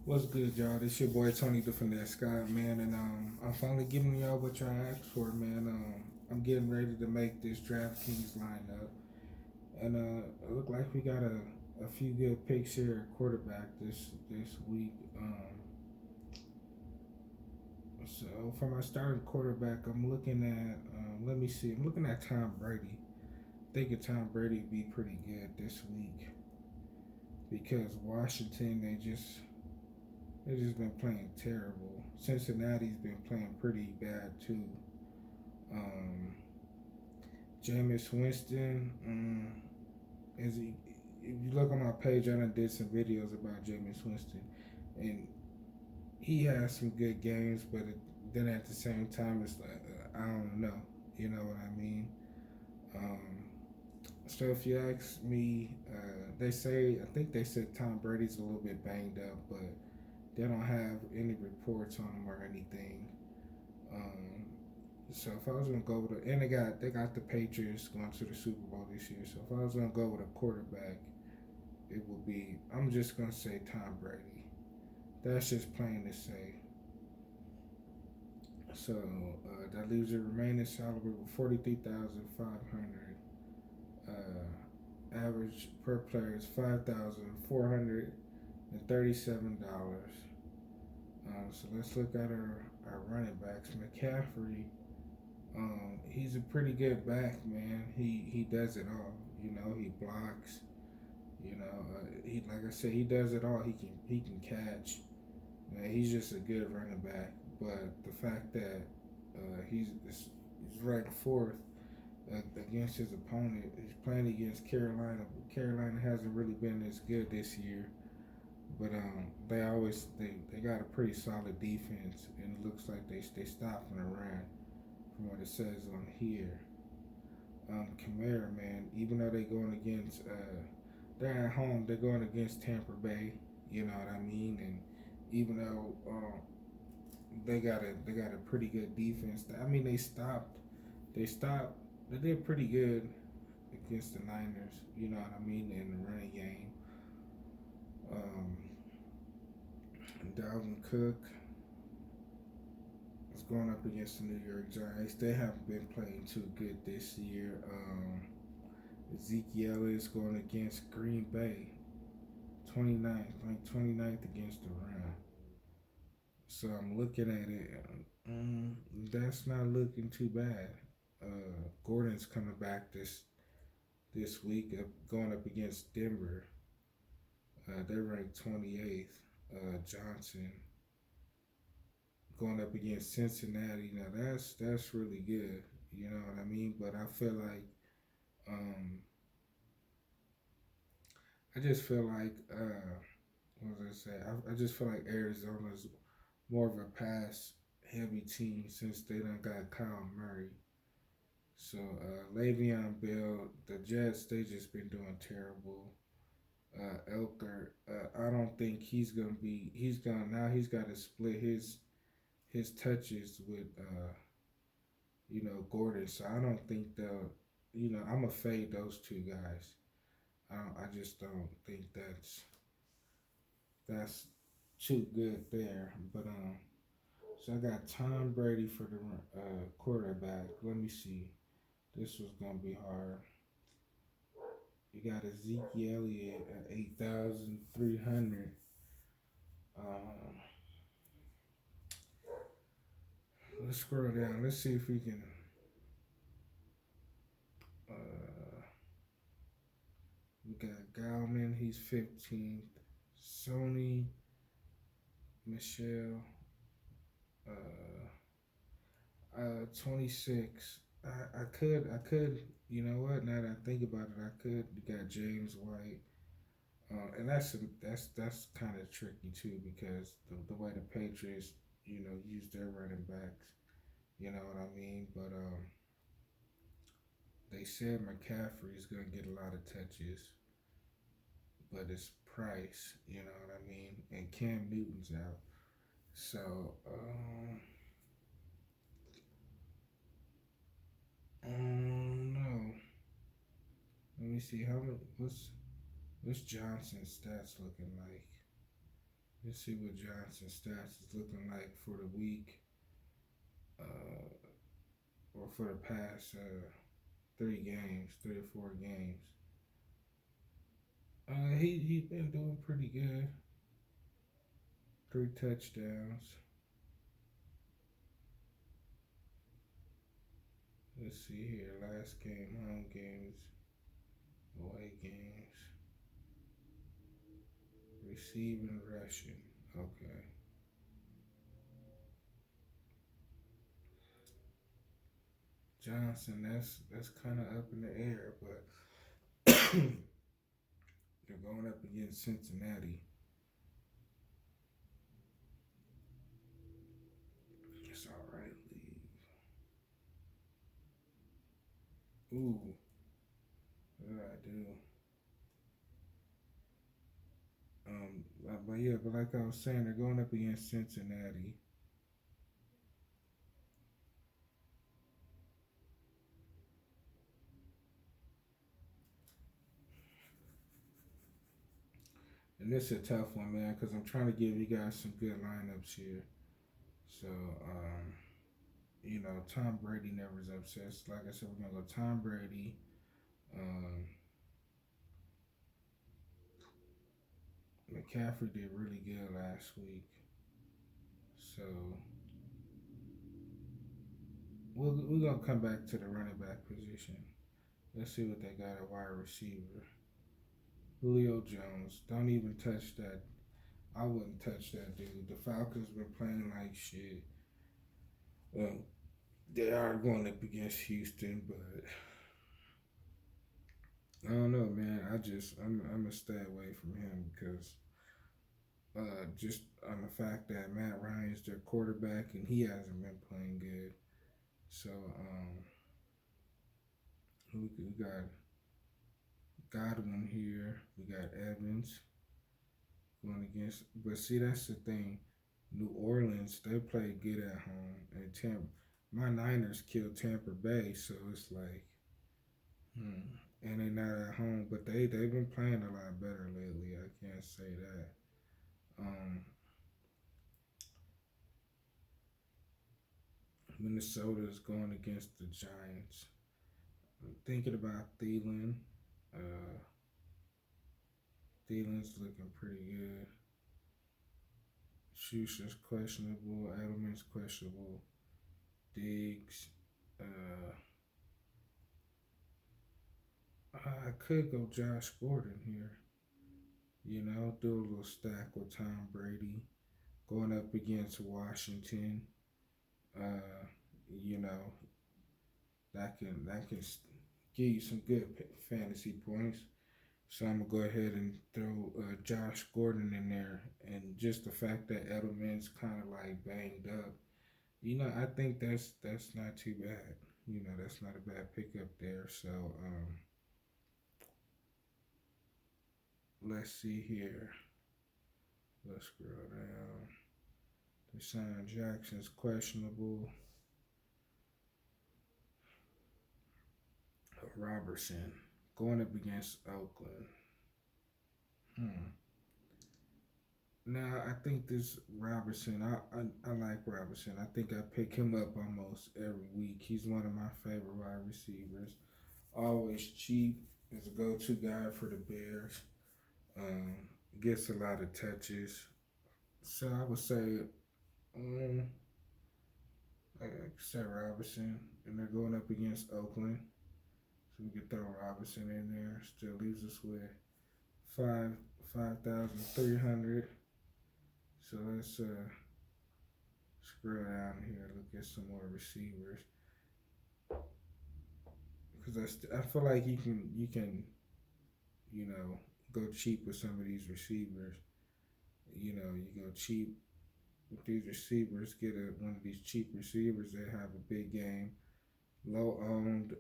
What's good, y'all? This your boy Tony the Finesse Guy, man, and I'm finally giving y'all what y'all asked for, man. I'm getting ready to make this DraftKings lineup, and it look like we got a few good picks here at quarterback this week. So for my starting quarterback, I'm looking at let me see, I'm looking at Tom Brady. Thinking Tom Brady would be pretty good this week because Washington they just been playing terrible. Cincinnati's been playing pretty bad too. Um, Jameis Winston, is he? If you look on my page, I done did some videos about Jameis Winston, and he has some good games, but then at the same time, it's like I don't know. You know what I mean? Um, so if you ask me, I think they said Tom Brady's a little bit banged up, but they don't have any reports on him or anything. Um, so if I was gonna go with and they got the Patriots going to the Super Bowl this year. So if I was gonna go with a quarterback, it would be I'm just gonna say Tom Brady. That's just plain to say. So that leaves the remaining salary with 43,500. Average per player is $5,437. So let's look at our running backs. McCaffrey, he's a pretty good back, man. He does it all. You know, he blocks. You know, he like I said, he does it all. He can catch. Man, he's just a good running back. But the fact that he's ranked fourth against his opponent, he's playing against Carolina. Carolina hasn't really been as good this year. But they got a pretty solid defense, and it looks like they stopping the run from what it says on here. Kamara, man, even though they're at home, they're going against Tampa Bay. You know what I mean? And even though they got a pretty good defense, I mean they stopped, they did pretty good against the Niners. You know what I mean in the running game. Um, Dalvin Cook is going up against the New York Giants. They haven't been playing too good this year. Ezekiel is going against Green Bay, 29th against the run. So I'm looking at it. That's not looking too bad. Gordon's coming back this week, going up against Denver. They're ranked 28th. Johnson going up against Cincinnati. Now that's really good. You know what I mean? But I feel like um, I just feel like what was I say? I just feel like Arizona's more of a pass heavy team since they done got Kyle Murray. So Le'Veon Bell, the Jets, they just been doing terrible. Elker, I don't think he's gonna be. He's gonna now. He's got to split his touches with Gordon. So I don't think they'll. I'm gonna fade those two guys. I just don't think that's too good there. But so I got Tom Brady for the quarterback. Let me see. This was gonna be hard. You got Ezekiel Elliott at 8,300. Um, let's scroll down. Let's see if we can. Uh, we got Galman. He's 15th. Sony Michelle. 26. I could. You know what? Now that I think about it, I could. You got James White. And that's kind of tricky too because the way the Patriots use their running backs, you know what I mean. But they said McCaffrey is gonna get a lot of touches, but it's Price, you know what I mean, and Cam Newton's out. So no. Let me see what's Johnson's stats looking like. Let's see what Johnson's stats is looking like for the week, or for the past 3 games, 3 or 4 games. He's been doing pretty good. 3 touchdowns. Let's see here. Last game, home games, away games, receiving, rushing. Okay. Johnson, that's kind of up in the air, but they're going up against Cincinnati. It's all right, league. Ooh, what did I do? But yeah, but like I was saying, they're going up against Cincinnati. And this is a tough one, man, because I'm trying to give you guys some good lineups here. So, Tom Brady never is upset. So like I said, we're gonna go Tom Brady. Um, McCaffrey did really good last week, so we're gonna come back to the running back position. Let's see what they got at wide receiver. Julio Jones. Don't even touch that. I wouldn't touch that dude. The Falcons been playing like shit. Well, they are going up against Houston, but I don't know, man. I'm gonna stay away from him because just on the fact that Matt Ryan is their quarterback and he hasn't been playing good. So we got Godwin here. We got Evans going against. But see, that's the thing. New Orleans, they play good at home, and my Niners killed Tampa Bay, so it's like, and they're not at home, but they've been playing a lot better lately. I can't say that. Minnesota is going against the Giants. I'm thinking about Thielen. Uh, Thielen's looking pretty good. Schuster's questionable. Edelman's questionable. Diggs. I could go Josh Gordon here. Do a little stack with Tom Brady going up against Washington. Uh, you know that can give you some good fantasy points. So I'm gonna go ahead and throw Josh Gordon in there, and just the fact that Edelman's kind of like banged up, I think that's not too bad. That's not a bad pickup there. So let's see here. Let's scroll down. Deshaun Jackson's questionable. Robertson going up against Oakland. Now I think this Robertson, I like Robertson. I think I pick him up almost every week. He's one of my favorite wide receivers. Always cheap. Is a go-to guy for the Bears. Um, Gets a lot of touches. So I would say, like I said, Robinson, and they're going up against Oakland. So we could throw Robinson in there. Still leaves us with 5,300. So let's scroll down here. Look at some more receivers. Because I feel like you can go cheap with some of these receivers. You go cheap with these receivers. Get one of these cheap receivers that have a big game, low owned.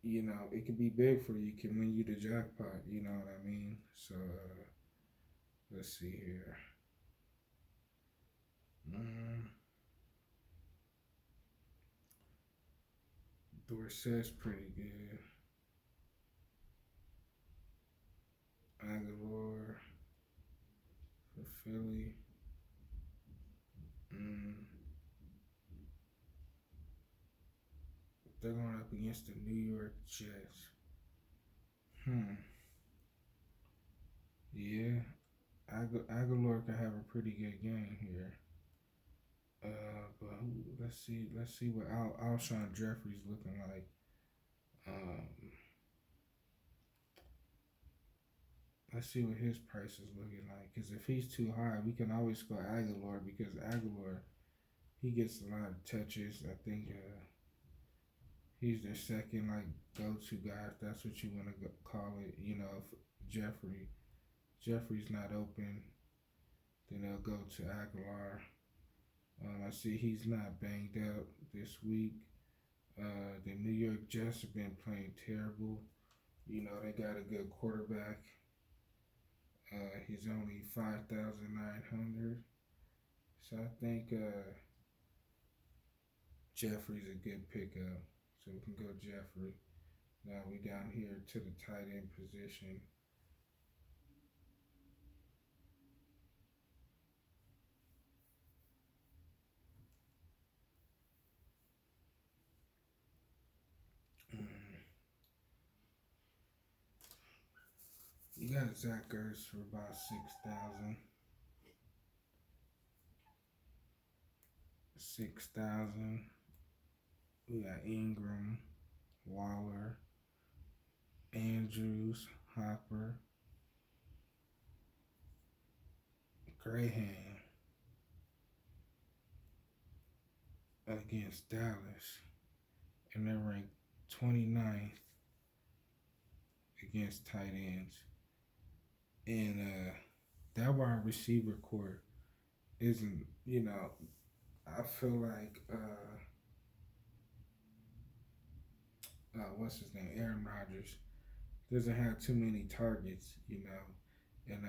It could be big for you. It can win you the jackpot. You know what I mean? So let's see here. Dorsett's pretty good. Aguilar. against the New York Jets. Hmm. Yeah, Aguilar could have a pretty good game here. But let's see what Alshon Jeffrey's looking like. Um, let's see what his price is looking like. Because if he's too high, we can always go Aguilar because Aguilar he gets a lot of touches. I think he's their second like go-to guy if that's what you want to call it. You know, if Jeffrey's not open, then they'll go to Aguilar. I see he's not banged out this week. The New York Jets have been playing terrible. You know, they got a good quarterback. He's only 5,900. So I think Jeffrey's a good pickup. So we can go Jeffrey. Now we down here to the tight end position. You got Zach Ertz for about 6,000. 6,000. We got Ingram, Waller, Andrews, Hopper, Graham against Dallas. And they're ranked 29th against tight ends. And that wide receiver core isn't, you know, I feel like what's his name, Aaron Rodgers doesn't have too many targets, you know. And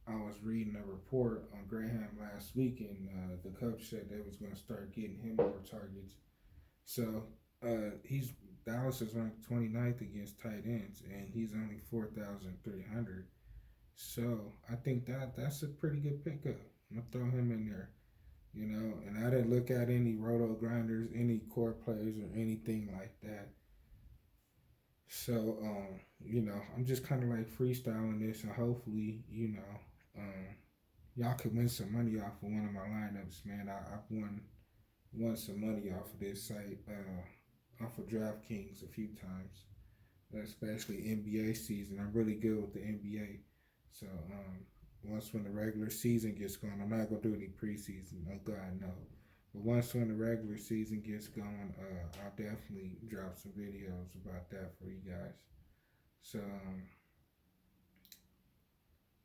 I was reading a report on Graham last week, and the coach said they was going to start getting him more targets. So he's Dallas is ranked 29th against tight ends, and he's only 4,300. So I think that's a pretty good pickup. I'm gonna throw him in there, you know. And I didn't look at any roto grinders, any core plays, or anything like that. So you know, I'm just kind of like freestyling this, and hopefully, you know, y'all could win some money off of one of my lineups, man. I've won some money off of this site, off of DraftKings a few times, especially NBA season. I'm really good with the NBA. So once when the regular season gets going, I'm not gonna do any preseason. Oh God, no. But once when the regular season gets going, I'll definitely drop some videos about that for you guys. So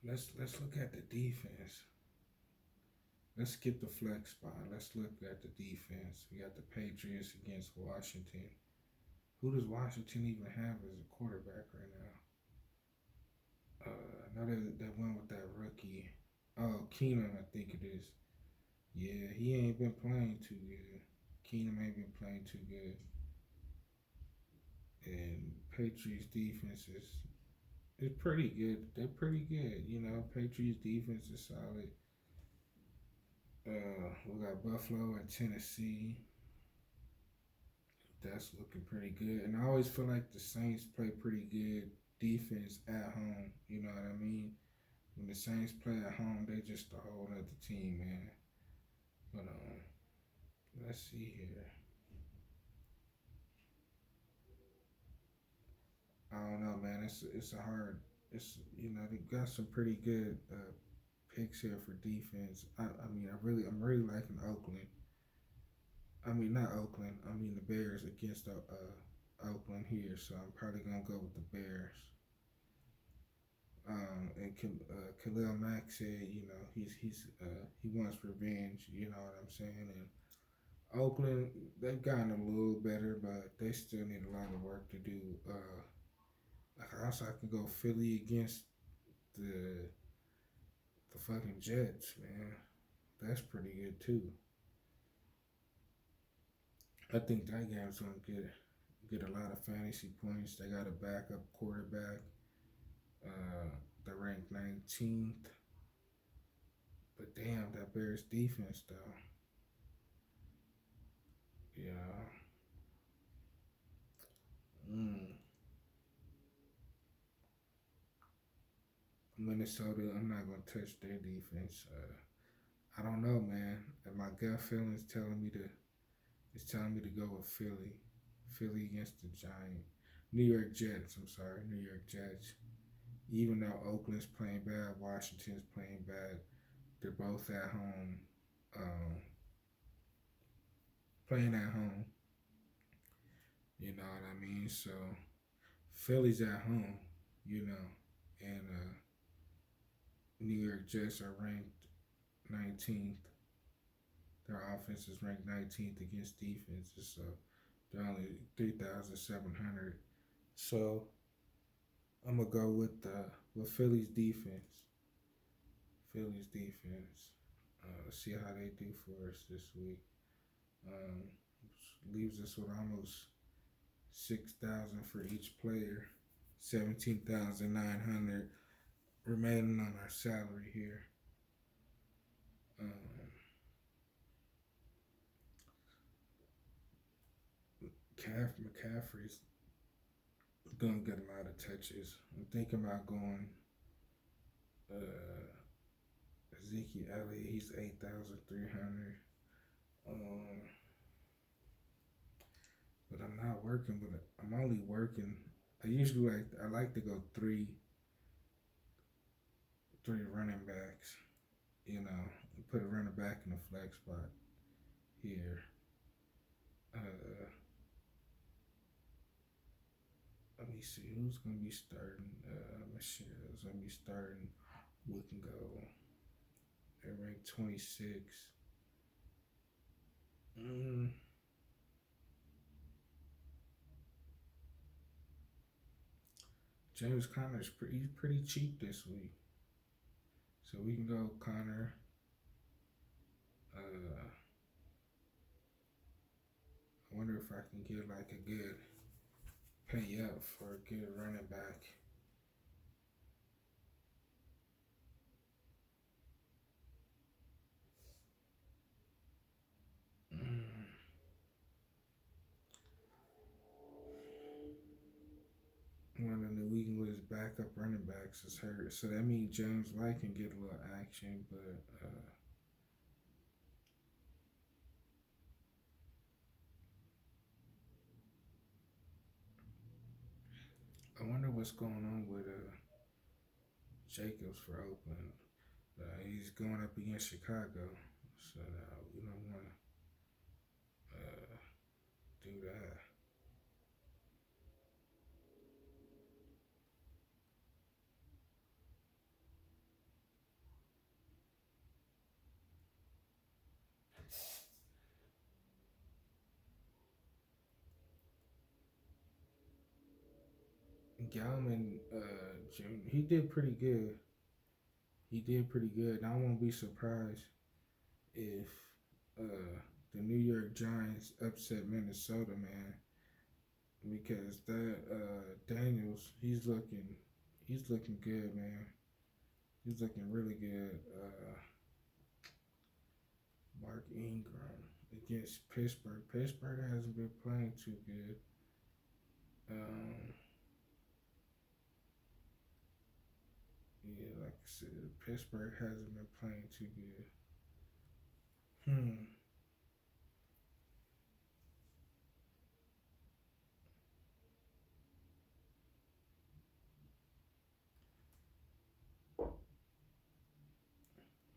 let's look at the defense. Let's skip the flex spot. Let's look at the defense. We got the Patriots against Washington. Who does Washington even have as a quarterback right now? I know they went with that rookie. Oh, Keenum, I think it is. Yeah, he ain't been playing too good. Keenum ain't been playing too good. And Patriots defense is pretty good. They're pretty good. You know, Patriots defense is solid. We got Buffalo and Tennessee. That's looking pretty good. And I always feel like the Saints play pretty good defense at home. You know what I mean? When the Saints play at home, they just a whole other team, man. But let's see here. I don't know, man. It's a hard. It's you know they got some pretty good picks here for defense. I mean I'm really liking Oakland. I mean not Oakland. I mean the Bears against Oakland here. So I'm probably gonna go with the Bears. And Khalil Mack said, you know, he wants revenge. You know what I'm saying? And Oakland, they've gotten a little better, but they still need a lot of work to do. Like also, I could go Philly against the fucking Jets, man. That's pretty good too. I think that game's gonna get a lot of fantasy points. They got a backup quarterback. They're ranked 19th. But damn, that Bears defense though. Yeah. Mm. Minnesota, I'm not gonna touch their defense. I don't know, man. My gut feeling is telling me to. It's telling me to go with Philly. Philly against the Giant. New York Jets. I'm sorry, New York Jets. Even though Oakland's playing bad, Washington's playing bad. They're both at home. Um, Playing at home. You know what I mean? So Philly's at home. You know, and New York Jets are ranked 19th. Their offense is ranked 19th against defenses, so they're only 3,700. So I'm gonna go with Philly's defense. Philly's defense. See how they do for us this week. Um, Leaves us with almost 6,000 for each player, 17,900 remaining on our salary here. Um, McCaffrey's gonna get a lot of touches. I'm thinking about going Ezekiel Elliott. He's 8,300. Um, but I'm not working with it. I'm only working. I like to go three running backs. You know, put a running back in the flex spot here. Uh, Let me see who's gonna be starting. Michelle's gonna be starting. We can go. They're ranked 26. Mm, James Conner's pretty cheap this week, so we can go Connor. I wonder if I can get like a good pay up for a good running back. Mm. One of New England's backup running backs is hurt, so that means James White can get a little action. But I wonder what's going on with Jacobs for Oakland. He's going up against Chicago, so we don't want to do that. Gallman, he did pretty good. He did pretty good. I won't be surprised if the New York Giants upset Minnesota, man, because that Daniels, he's looking good, man. He's looking really good. Mark Ingram against Pittsburgh. Pittsburgh hasn't been playing too good. Um, yeah, like I said, Pittsburgh hasn't been playing too good. Hmm.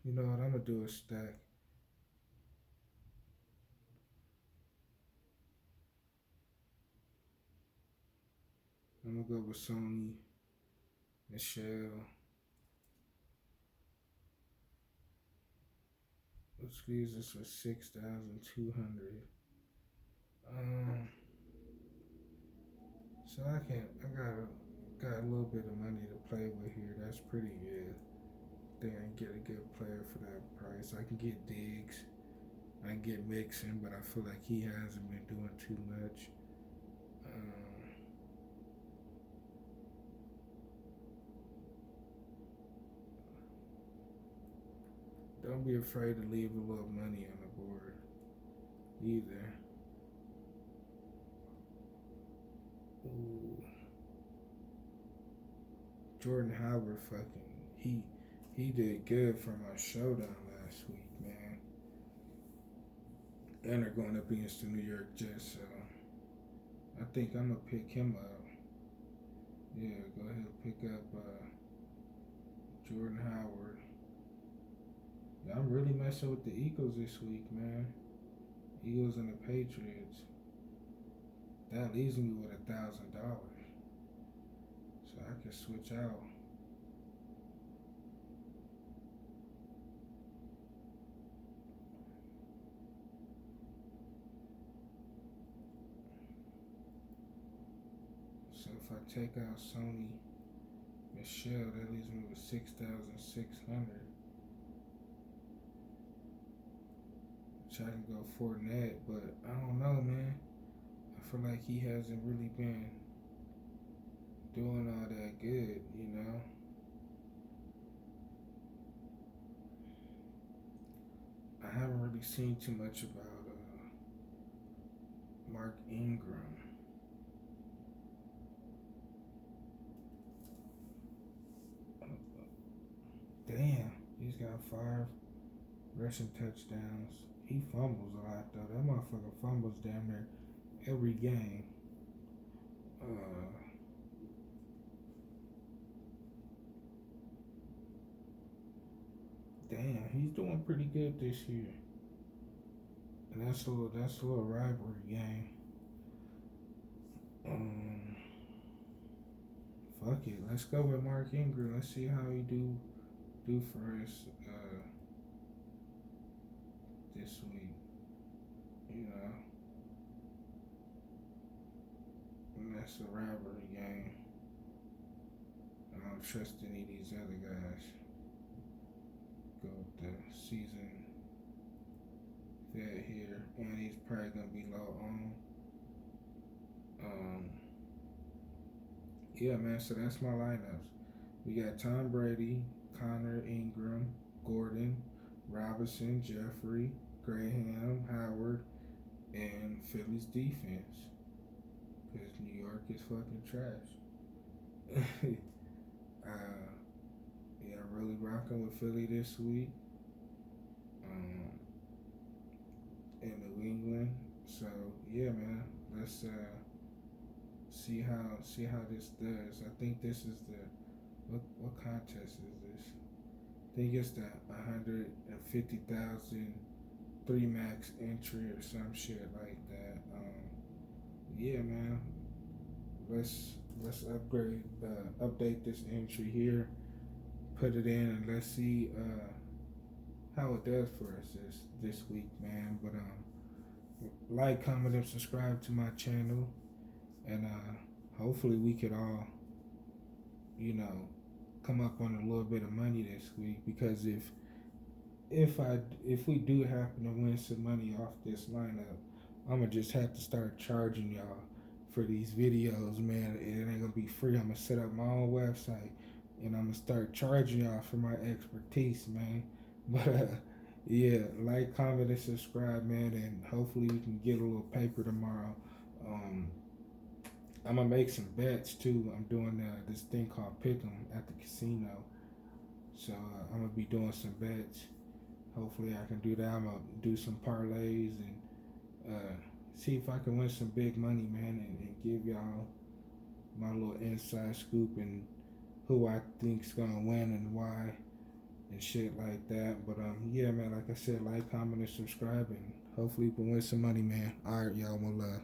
You know what? I'm gonna do a stack. I'm gonna go with Sony, Michelle. Let's squeeze this for 6,200. Um, so I got a little bit of money to play with here. That's pretty good. Think I can get a good player for that price. I can get Diggs. I can get Mixon, but I feel like he hasn't been doing too much. Um, don't be afraid to leave a little money on the board either. Ooh, Jordan Howard he did good for my showdown last week, man. And they're going up against the New York Jets, so I think I'm gonna pick him up. Yeah, go ahead and pick up Jordan Howard. Yeah, I'm really messing with the Eagles this week, man. Eagles and the Patriots. That leaves me with $1,000, so I can switch out. So if I take out Sony Michelle, that leaves me with 6,600. Which I can go Fournette, but I don't know, man. I feel like he hasn't really been doing all that good, you know. I haven't really seen too much about Mark Ingram. Damn, he's got 5 rushing touchdowns. He fumbles a lot though. That motherfucker fumbles damn near every game. Uh, Damn, he's doing pretty good this year. And that's a little rivalry game. Um, Fuck it, let's go with Mark Ingram. Let's see how he do for us this week. You know, and that's a rivalry game. I don't trust any of these other guys. Go with the season vet here, and he's probably gonna be low on. Um, yeah, man. So that's my lineups. We got Tom Brady, Connor, Ingram, Gordon, Robinson, Jeffrey, Graham, Howard, and Philly's defense. Because New York is fucking trash. uh, yeah, I'm really rocking with Philly this week. Um, in New England. So yeah, man. Let's see how this does. I think this is the what contest is this? I think it's the 150,000 max entry or some shit like that. Yeah, man. Let's update this entry here, put it in, and let's see how it does for us this week, man. But like, comment, and subscribe to my channel, and hopefully we could all, you know, come up on a little bit of money this week. Because if we do happen to win some money off this lineup, I'm gonna just have to start charging y'all for these videos, man. It ain't gonna be free. I'm gonna set up my own website, and I'm gonna start charging y'all for my expertise, man. But yeah, like, comment, and subscribe, man, and hopefully we can get a little paper tomorrow. Um, I'm gonna make some bets too. I'm doing this thing called Pick'em at the casino, so I'm gonna be doing some bets. Hopefully I can do that. I'm gonna do some parlays and see if I can win some big money, man, and give y'all my little inside scoop and who I think's gonna win and why and shit like that. But yeah, man, like I said, like, comment, and subscribe, and hopefully we can win some money, man. All right, y'all, one love.